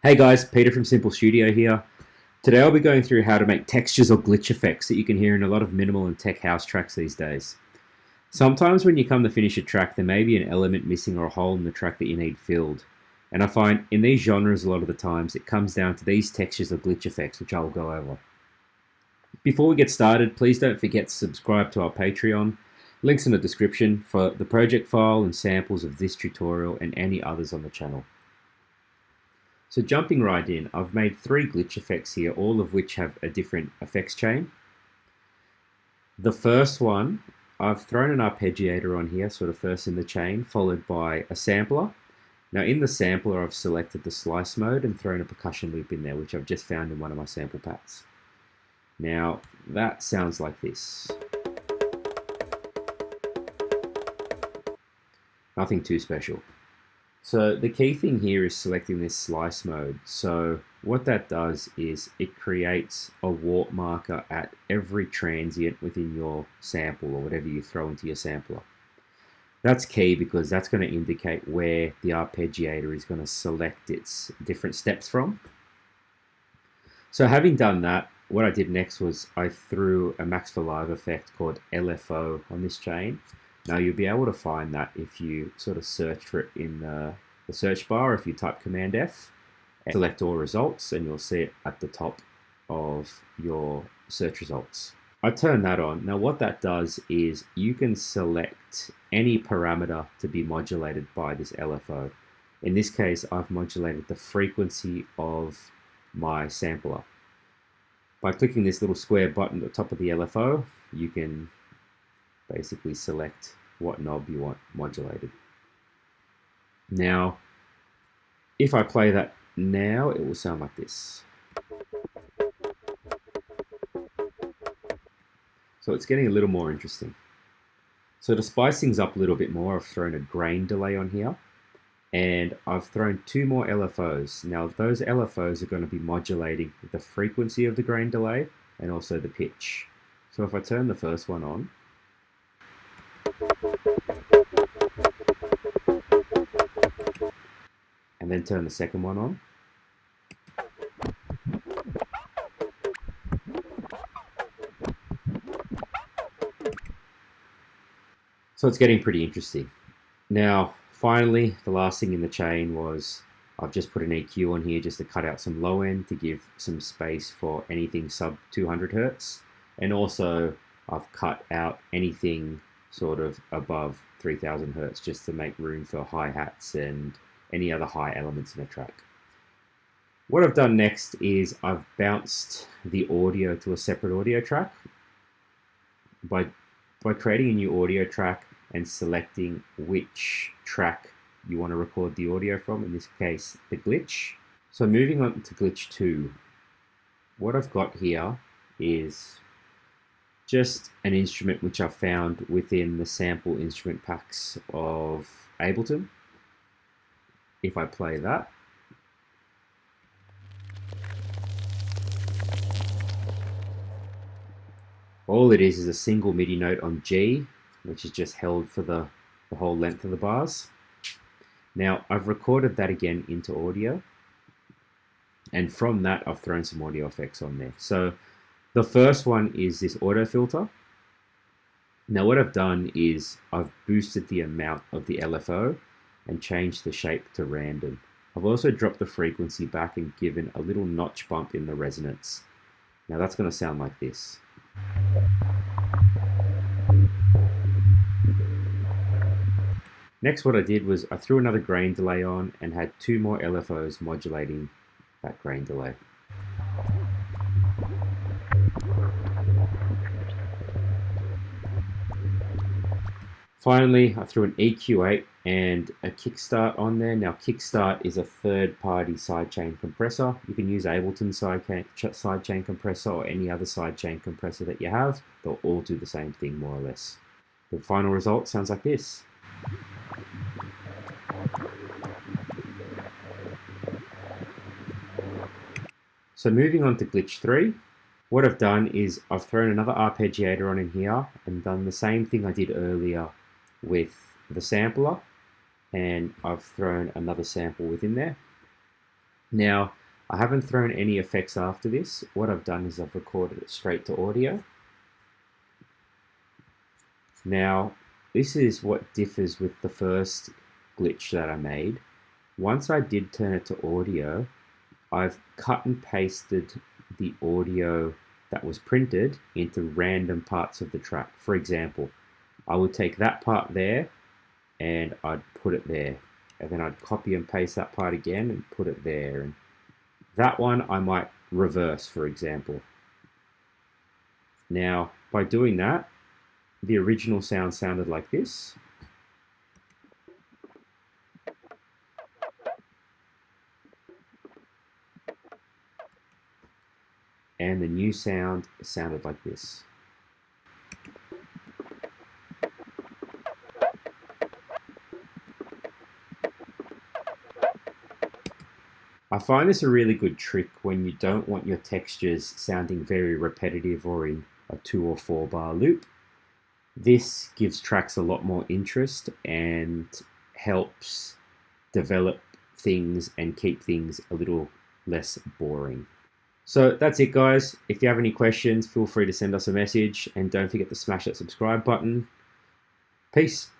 Hey guys, Peter from Simple Studio here. Today I'll be going through how to make textures or glitch effects that you can hear in a lot of minimal and tech house tracks these days. Sometimes when you come to finish a track, there may be an element missing or a hole in the track that you need filled. And I find in these genres a lot of the times it comes down to these textures or glitch effects, which I'll go over. Before we get started, please don't forget to subscribe to our Patreon. Links in the description for the project file and samples of this tutorial and any others on the channel. So jumping right in, I've made 3 glitch effects here, all of which have a different effects chain. The first one, I've thrown an arpeggiator on here, sort of first in the chain, followed by a sampler. Now in the sampler, I've selected the slice mode and thrown a percussion loop in there, which I've just found in one of my sample packs. Now that sounds like this. Nothing too special. So the key thing here is selecting this slice mode. So what that does is it creates a warp marker at every transient within your sample or whatever you throw into your sampler. That's key because that's going to indicate where the arpeggiator is going to select its different steps from. So having done that, what I did next was I threw a Max for Live effect called LFO on this chain. Now you'll be able to find that if you sort of search for it in the search bar. If you type Command F and select all results, and you'll see it at the top of your search results. I turn that on. Now what that does is you can select any parameter to be modulated by this LFO. In this case, I've modulated the frequency of my sampler. By clicking this little square button at the top of the LFO, you can basically select what knob you want modulated. Now, if I play that now, it will sound like this. So it's getting a little more interesting. So to spice things up a little bit more, I've thrown a grain delay on here, and I've thrown 2 more LFOs. Now those LFOs are going to be modulating the frequency of the grain delay and also the pitch. So if I turn the first one on, and then turn the second one on, so it's getting pretty interesting. Now finally, the last thing in the chain was I've just put an EQ on here just to cut out some low end to give some space for anything sub 200 Hertz, and also I've cut out anything sort of above 3000 Hertz just to make room for hi-hats and any other high elements in a track. What I've done next is I've bounced the audio to a separate audio track. By creating a new audio track and selecting which track you want to record the audio from, in this case the glitch. So moving on to glitch 2, what I've got here is just an instrument which I found within the sample instrument packs of Ableton. If I play that, all it is a single MIDI note on G, which is just held for the whole length of the bars. Now I've recorded that again into audio, and from that I've thrown some audio effects on there. So the first one is this auto filter. Now what I've done is I've boosted the amount of the LFO and changed the shape to random. I've also dropped the frequency back and given a little notch bump in the resonance. Now that's going to sound like this. Next, what I did was I threw another grain delay on and had 2 more LFOs modulating that grain delay. Finally, I threw an EQ8 and a Kicstart on there. Now, Kicstart is a third-party sidechain compressor. You can use Ableton sidechain compressor or any other sidechain compressor that you have. They'll all do the same thing, more or less. The final result sounds like this. So moving on to glitch 3, what I've done is I've thrown another arpeggiator on in here and done the same thing I did earlier with the sampler, and I've thrown another sample within there. Now, I haven't thrown any effects after this. What I've done is I've recorded it straight to audio. Now, this is what differs with the first glitch that I made. Once I did turn it to audio, I've cut and pasted the audio that was printed into random parts of the track. For example, I would take that part there and I'd put it there. And then I'd copy and paste that part again and put it there. And that one I might reverse, for example. Now, by doing that, the original sound sounded like this. And the new sound sounded like this. I find this a really good trick when you don't want your textures sounding very repetitive or in a 2 or 4 bar loop. This gives tracks a lot more interest and helps develop things and keep things a little less boring. So that's it, guys. If you have any questions, feel free to send us a message, and don't forget to smash that subscribe button. Peace.